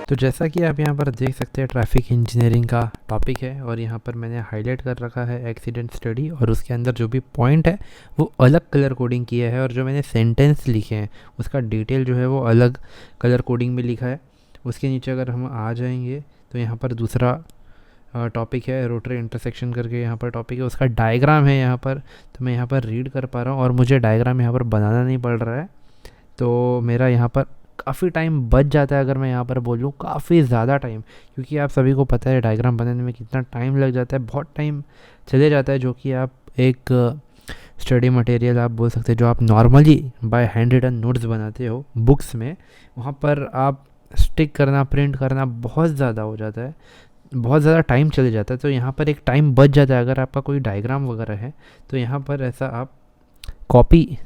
तो जैसा कि आप यहाँ पर देख सकते हैं ट्रैफिक इंजीनियरिंग का टॉपिक है और यहाँ पर मैंने हाईलाइट कर रखा है एक्सीडेंट स्टडी, और उसके अंदर जो भी पॉइंट है वो अलग कलर कोडिंग किया है, और जो मैंने सेंटेंस लिखे हैं उसका डिटेल जो है वो अलग कलर कोडिंग में लिखा है। उसके नीचे अगर हम आ जाएंगे तो यहाँ पर दूसरा टॉपिक है रोटरी इंटरसेक्शन करके, यहाँ पर टॉपिक है, उसका डायग्राम है यहाँ पर। तो मैं यहाँ पर रीड कर पा रहा हूँ और मुझे डायग्राम यहाँ पर बनाना नहीं पड़ रहा है, तो मेरा यहाँ पर काफ़ी टाइम बच जाता है। अगर मैं यहाँ पर बोलूँ काफ़ी ज़्यादा टाइम, क्योंकि आप सभी को पता है डायग्राम बनाने में कितना टाइम लग जाता है, बहुत टाइम चले जाता है, जो कि आप एक स्टडी मटेरियल आप बोल सकते हैं जो आप normally by hand written notes बनाते हो बुक्स में, वहाँ पर आप स्टिक करना प्रिंट करना बहुत ज़्यादा हो जाता है, बहुत ज़्यादा टाइम चले जाता है। तो यहाँ पर एक टाइम बच जाता है। अगर आपका कोई डायग्राम वगैरह है तो यहाँ पर ऐसा आप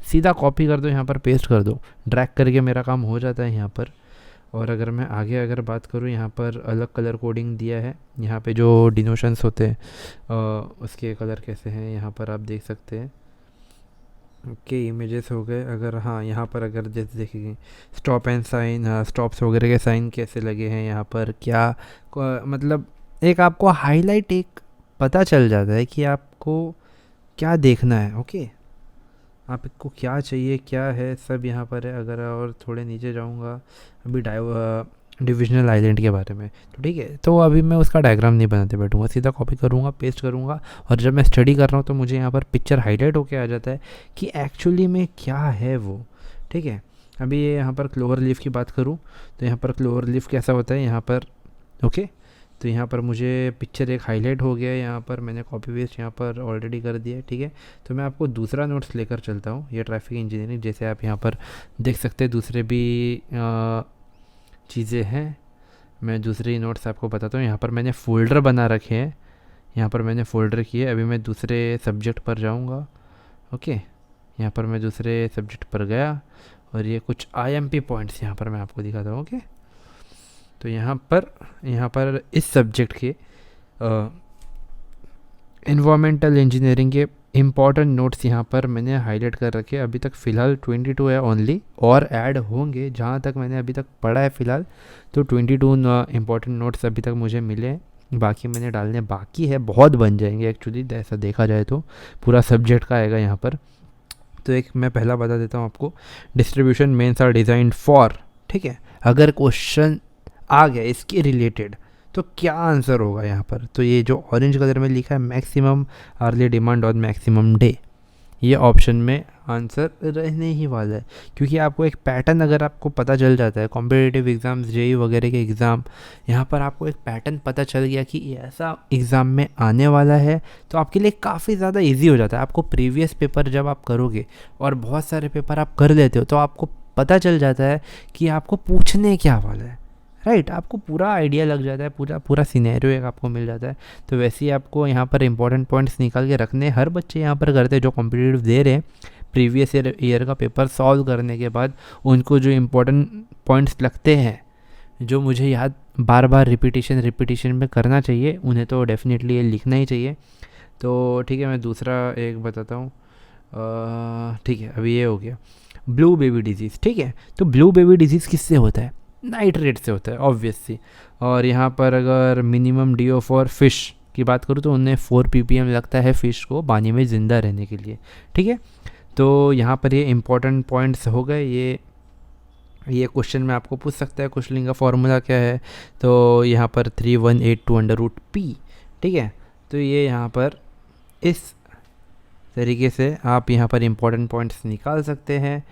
सीधा कॉपी कर दो, यहाँ पर पेस्ट कर दो, ड्रैग करके मेरा काम हो जाता है यहाँ पर। और अगर मैं आगे बात करूँ, यहाँ पर अलग कलर कोडिंग दिया है, यहाँ पे जो डिनोशंस होते हैं उसके कलर कैसे हैं यहाँ पर आप देख सकते हैं। ओके, इमेजेस हो गए। अगर हाँ यहाँ पर अगर जैसे देखेंगे स्टॉप एंड साइन, स्टॉप्स वगैरह के साइन कैसे लगे हैं यहाँ पर, क्या मतलब एक आपको हाईलाइट एक पता चल जाता है कि आपको क्या देखना है। ओके, आपको क्या चाहिए क्या है सब यहाँ पर है। अगर और थोड़े नीचे जाऊँगा अभी डिविजनल आइलैंड के बारे में, तो ठीक है, तो अभी मैं उसका डायग्राम नहीं बनाते बैठूँगा, सीधा कॉपी करूँगा पेस्ट करूँगा, और जब मैं स्टडी कर रहा हूँ तो मुझे यहाँ पर पिक्चर हाईलाइट होके आ जाता है कि एक्चुअली में क्या है वो। ठीक है, अभी ये यहाँ पर क्लोवर लीफ की बात करूँ तो यहाँ पर क्लोवर लीफ कैसा होता है यहाँ पर। ओके, तो यहाँ पर मुझे पिक्चर एक हाईलाइट हो गया है, यहाँ पर मैंने कॉपी पेस्ट यहाँ पर ऑलरेडी कर दिया है। ठीक है, तो मैं आपको दूसरा नोट्स लेकर चलता हूँ, ये ट्रैफिक इंजीनियरिंग, जैसे आप यहाँ पर देख सकते हैं दूसरे भी चीज़ें हैं। मैं दूसरे नोट्स आपको बताता हूँ। यहाँ पर मैंने फ़ोल्डर बना रखे हैं, यहाँ पर मैंने फ़ोल्डर किए। अभी मैं दूसरे सब्जेक्ट पर जाऊँगा। ओके, यहाँ पर मैं दूसरे सब्जेक्ट पर गया और ये कुछ IMP पॉइंट्स यहाँ पर मैं आपको दिखाता हूँ। ओके, तो यहाँ पर इस सब्जेक्ट के इन्वामेंटल इंजीनियरिंग के इम्पॉर्टेंट नोट्स यहाँ पर मैंने हाईलाइट कर रखे हैं। अभी तक फ़िलहाल 22 है ओनली, और ऐड होंगे जहाँ तक मैंने अभी तक पढ़ा है फ़िलहाल, तो 22 इम्पॉर्टेंट नोट्स अभी तक मुझे मिले हैं। बाकी मैंने डालने बाकी है, बहुत बन जाएंगे एक्चुअली, ऐसा देखा जाए तो पूरा सब्जेक्ट का आएगा यहाँ पर। तो एक मैं पहला बता देता हूँ आपको, distribution mains are designed for. ठीक है, अगर क्वेश्चन आ गया इसके रिलेटेड तो क्या आंसर होगा यहाँ पर, तो ये जो ऑरेंज कलर में लिखा है मैक्सिमम अर्ली डिमांड और मैक्सिमम डे, ये ऑप्शन में आंसर रहने ही वाला है। क्योंकि आपको एक पैटर्न अगर आपको पता चल जाता है, कॉम्पिटिटिव एग्ज़ाम्स JEE वगैरह के एग्ज़ाम, यहाँ पर आपको एक पैटर्न पता चल गया कि ऐसा एग्ज़ाम में आने वाला है, तो आपके लिए काफ़ी ज़्यादा इजी हो जाता है। आपको प्रीवियस पेपर जब आप करोगे और बहुत सारे पेपर आप कर लेते हो तो आपको पता चल जाता है कि आपको पूछने क्या वाला है, राइट। आपको पूरा आइडिया लग जाता है, पूरा सिनेरियो एक आपको मिल जाता है। तो वैसे ही आपको यहाँ पर इंपॉर्टेंट पॉइंट्स निकाल के रखने, हर बच्चे यहाँ पर करते हैं जो कॉम्पिटिटिव दे रहे हैं। प्रीवियस ईयर का पेपर सॉल्व करने के बाद उनको जो इम्पोर्टेंट पॉइंट्स लगते हैं, जो मुझे याद बार बार रिपीटिशन में करना चाहिए, उन्हें तो डेफिनेटली ये लिखना ही चाहिए। तो ठीक है, मैं दूसरा एक बताता हूँ। ठीक है, अभी ये हो गया ब्लू बेबी डिजीज़। ठीक है, तो ब्लू बेबी डिजीज़ किससे होता है? नाइट्रेट से होता है ऑब्वियसली। और यहाँ पर अगर मिनिमम DO फॉर फिश की बात करूँ तो उन्हें 4 ppm लगता है फ़िश को पानी में ज़िंदा रहने के लिए। ठीक है, तो यहाँ पर ये इम्पोर्टेंट पॉइंट्स हो गए। ये क्वेश्चन में आपको पूछ सकता है कुशलिंग का फॉर्मूला क्या है, तो यहाँ पर 3182/p। ठीक है, तो ये यहाँ पर इस तरीके से आप यहाँ पर इम्पोर्टेंट पॉइंट्स निकाल सकते हैं।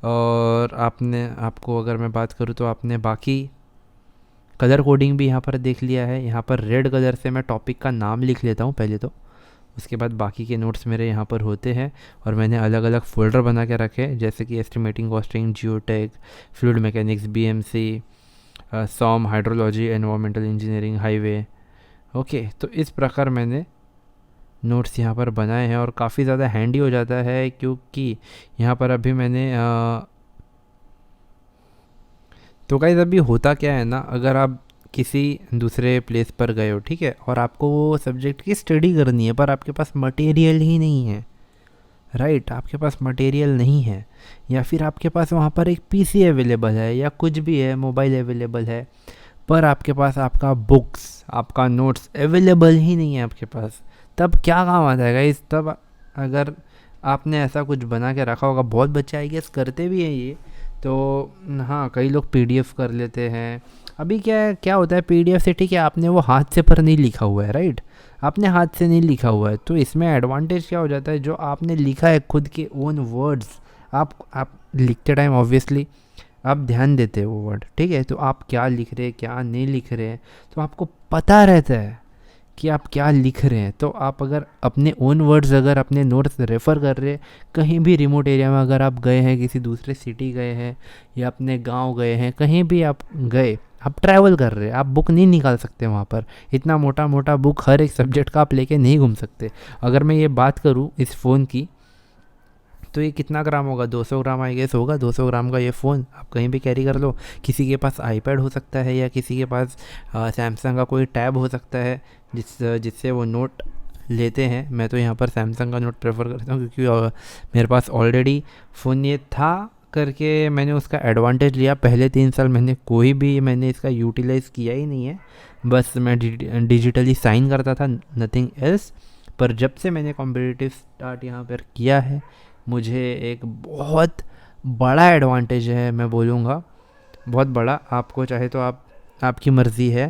और आपको अगर मैं बात करूँ तो आपने बाकी कलर कोडिंग भी यहाँ पर देख लिया है। यहाँ पर रेड कलर से मैं टॉपिक का नाम लिख लेता हूँ पहले तो, उसके बाद बाकी के नोट्स मेरे यहाँ पर होते हैं और मैंने अलग अलग फोल्डर बना के रखे, जैसे कि estimating, costing, geotech, fluid mechanics, BMC, SOM, hydrology, environmental engineering, highway. Okay, तो इस प्रकार मैंने नोट्स यहाँ पर बनाए हैं और काफ़ी ज़्यादा हैंडी हो जाता है, क्योंकि यहाँ पर अभी मैंने तो गाइस अभी होता क्या है ना, अगर आप किसी दूसरे प्लेस पर गए हो, ठीक है, और आपको वो सब्जेक्ट की स्टडी करनी है पर आपके पास मटेरियल ही नहीं है, राइट, आपके पास मटेरियल नहीं है, या फिर आपके पास वहाँ पर एक PC अवेलेबल है या कुछ भी है, मोबाइल अवेलेबल है, पर आपके पास आपका बुक्स, आपका नोट्स अवेलेबल ही नहीं है आपके पास, तब क्या काम आता है गाइस? तब अगर आपने ऐसा कुछ बना के रखा होगा, बहुत बच्चे आई गेस करते भी हैं ये, तो हाँ कई लोग पीडीएफ कर लेते हैं। अभी क्या होता है, पीडीएफ से ठीक है आपने वो हाथ से पर नहीं लिखा हुआ है, राइट? आपने हाथ से नहीं लिखा हुआ है, तो इसमें एडवांटेज क्या हो जाता है, जो आपने लिखा है खुद के ओन वर्ड्स, आप लिखते टाइम ऑब्वियसली आप ध्यान देते हो वो वर्ड, ठीक है? तो आप क्या लिख रहे हैं क्या नहीं लिख रहे हैं, तो आपको पता रहता है कि आप क्या लिख रहे हैं। तो आप अगर अपने ओन वर्ड्स, अगर अपने नोट्स रेफ़र कर रहे हैं, कहीं भी रिमोट एरिया में अगर आप गए हैं, किसी दूसरे सिटी गए हैं या अपने गांव गए हैं, कहीं भी आप गए, आप ट्रैवल कर रहे हैं, आप बुक नहीं निकाल सकते वहाँ पर। इतना मोटा मोटा बुक हर एक सब्जेक्ट का आप लेके नहीं घूम सकते। अगर मैं ये बात करूँ इस फ़ोन की, तो ये कितना ग्राम होगा, 200 ग्राम आई गेस होगा। 200 ग्राम का ये फ़ोन आप कहीं भी कैरी कर लो। किसी के पास आईपैड हो सकता है, या किसी के पास सैमसंग का कोई टैब हो सकता है जिससे वो नोट लेते हैं। मैं तो यहाँ पर सैमसंग का नोट प्रेफर करता हूँ, क्योंकि मेरे पास ऑलरेडी फ़ोन ये था करके मैंने उसका एडवांटेज लिया। पहले 3 साल मैंने इसका यूटिलाइज़ किया ही नहीं है, बस मैं डिजिटली साइन करता था, नथिंग एल्स। पर जब से मैंने कॉम्पिटिटिव स्टार्ट यहाँ पर किया है, मुझे एक बहुत बड़ा एडवांटेज है, मैं बोलूँगा बहुत बड़ा। आपको चाहे तो आपकी मर्ज़ी है,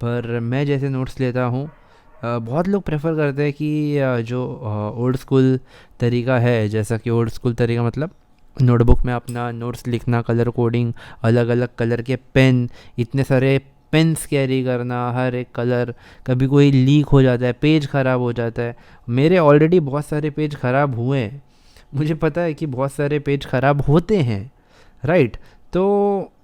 पर मैं जैसे नोट्स लेता हूँ, बहुत लोग प्रेफर करते हैं कि जो ओल्ड स्कूल तरीका है, जैसा कि ओल्ड स्कूल तरीका मतलब नोटबुक में अपना नोट्स लिखना, कलर कोडिंग, अलग अलग कलर के पेन, इतने सारे पेन्स कैरी करना, हर एक कलर, कभी कोई लीक हो जाता है, पेज ख़राब हो जाता है। मेरे ऑलरेडी बहुत सारे पेज ख़राब हुए हैं, मुझे पता है कि बहुत सारे पेज ख़राब होते हैं, राइट? तो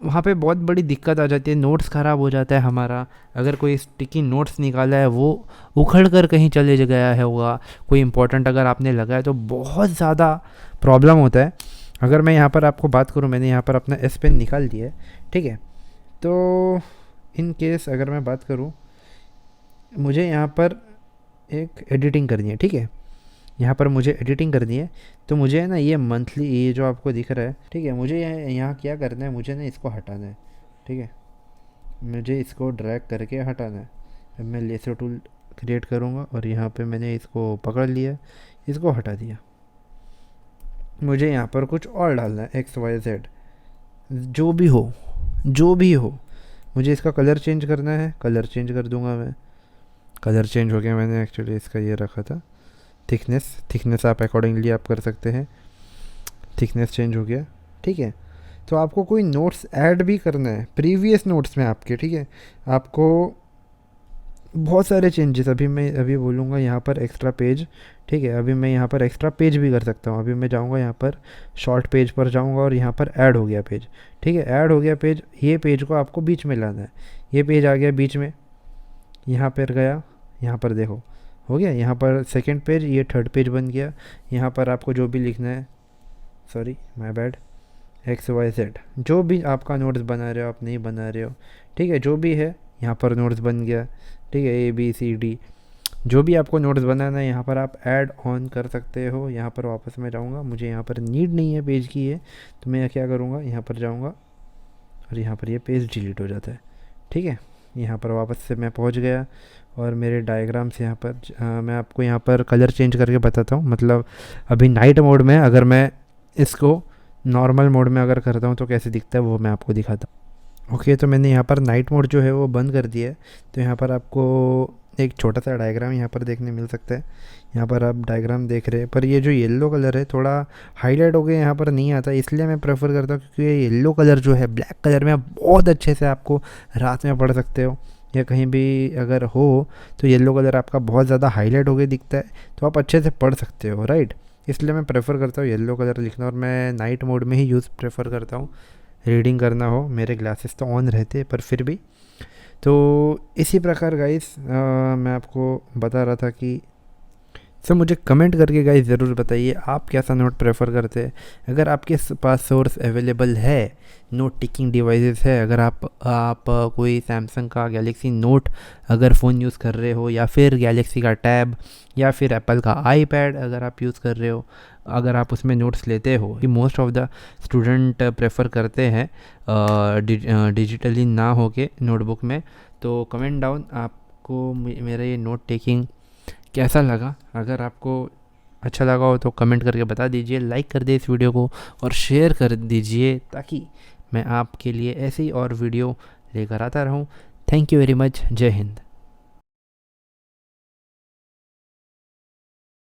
वहाँ पे बहुत बड़ी दिक्कत आ जाती है, नोट्स ख़राब हो जाता है हमारा। अगर कोई स्टिकी नोट्स निकाला है, वो उखड़ कर कहीं चले गया है होगा, कोई इंपॉर्टेंट अगर आपने लगाया, तो बहुत ज़्यादा प्रॉब्लम होता है। अगर मैं यहाँ पर आपको बात करूँ, मैंने यहाँ पर अपना एस पेन निकाल दिया है, ठीक है? तो इन केस अगर मैं बात करूँ, मुझे यहाँ पर एक एडिटिंग करनी है, ठीक है? यहाँ पर मुझे एडिटिंग करनी है, तो मुझे है ना ये मंथली, ये जो आपको दिख रहा है, ठीक है, मुझे यहाँ क्या करना है, मुझे ना इसको हटाना है, ठीक है? मुझे इसको ड्रैग करके हटाना है। अब मैं लेसर टूल क्रिएट करूँगा और यहाँ पे मैंने इसको पकड़ लिया, इसको हटा दिया। मुझे यहाँ पर कुछ और डालना है, XYZ, जो भी हो। मुझे इसका कलर चेंज करना है, कलर चेंज कर दूँगा मैं। कलर चेंज हो गया, मैंने एक्चुअली इसका ये रखा था थिकनेस आप अकॉर्डिंगली आप कर सकते हैं। थिकनेस चेंज हो गया, ठीक है? तो आपको कोई नोट्स ऐड भी करना है प्रीवियस नोट्स में आपके, ठीक है? आपको बहुत सारे चेंजेस, अभी बोलूँगा यहाँ पर एक्स्ट्रा पेज, ठीक है? अभी मैं यहाँ पर एक्स्ट्रा पेज भी कर सकता हूँ। अभी मैं जाऊँगा यहाँ पर शॉर्ट पेज पर जाऊँगा और यहाँ पर ऐड हो गया पेज, ठीक है? ऐड हो गया पेज, ये पेज को आपको बीच में लाना है। ये पेज आ गया बीच में, यहाँ पर गया, यहाँ पर देखो हो गया, यहाँ पर सेकंड पेज, ये थर्ड पेज बन गया। यहाँ पर आपको जो भी लिखना है, सॉरी माय बैड, XYZ, जो भी आपका नोट्स बना रहे हो, आप नहीं बना रहे हो, ठीक है, जो भी है यहाँ पर नोट्स बन गया, ठीक है? ABCD, जो भी आपको नोट्स बनाना है यहाँ पर आप ऐड ऑन कर सकते हो। यहाँ पर वापस मैं जाऊँगा, मुझे यहाँ पर नीड नहीं है पेज की है, तो मैं क्या करूँगा, यहाँ पर जाऊँगा और यहाँ पर ये पेज डिलीट हो जाता है, ठीक है? यहाँ पर वापस से मैं पहुँच गया और मेरे डायग्राम्स यहाँ पर मैं आपको यहाँ पर कलर चेंज करके बताता हूँ। मतलब अभी नाइट मोड में, अगर मैं इसको नॉर्मल मोड में अगर करता हूँ तो कैसे दिखता है वो मैं आपको दिखाता हूँ। ओके, तो मैंने यहाँ पर नाइट मोड जो है वो बंद कर दिया है। तो यहाँ पर आपको एक छोटा सा डायग्राम यहाँ पर देखने मिल सकता है। यहाँ पर आप डायग्राम देख रहे हैं, पर ये जो येलो कलर है थोड़ा हाईलाइट हो गया, यहाँ पर नहीं आता, इसलिए मैं प्रेफर करता हूँ, क्योंकि ये येलो कलर जो है ब्लैक कलर में आप बहुत अच्छे से आपको रात में पढ़ सकते हो, या कहीं भी अगर हो तो येलो कलर आपका बहुत ज़्यादा हाईलाइट हो गया दिखता है, तो आप अच्छे से पढ़ सकते हो, राइट? इसलिए मैं प्रेफर करता हूँ येलो कलर लिखना, और मैं नाइट मोड में ही यूज़ प्रेफर करता हूँ रीडिंग करना हो। मेरे ग्लासेस तो ऑन रहते पर फिर भी। तो इसी प्रकार गाइस मैं आपको बता रहा था कि सो मुझे कमेंट करके गाइस ज़रूर बताइए आप कैसा नोट प्रेफर करते हैं। अगर आपके पास सोर्स अवेलेबल है, नोट टेकिंग डिवाइसेस है, अगर आप कोई सैमसंग का गैलेक्सी नोट अगर फ़ोन यूज़ कर रहे हो, या फिर गैलेक्सी का टैब, या फिर एप्पल का आईपैड अगर आप यूज़ कर रहे हो, अगर आप उसमें नोट्स लेते हो, कि most of the student prefer करते हैं डिजिटली ना हो के नोटबुक में, तो कमेंट डाउन आपको मेरा ये नोट टेकिंग कैसा लगा। अगर आपको अच्छा लगा हो तो कमेंट करके बता दीजिए, लाइक कर दे इस वीडियो को और शेयर कर दीजिए, ताकि मैं आपके लिए ऐसी और वीडियो लेकर आता रहूं। Thank you very much. जय हिंद।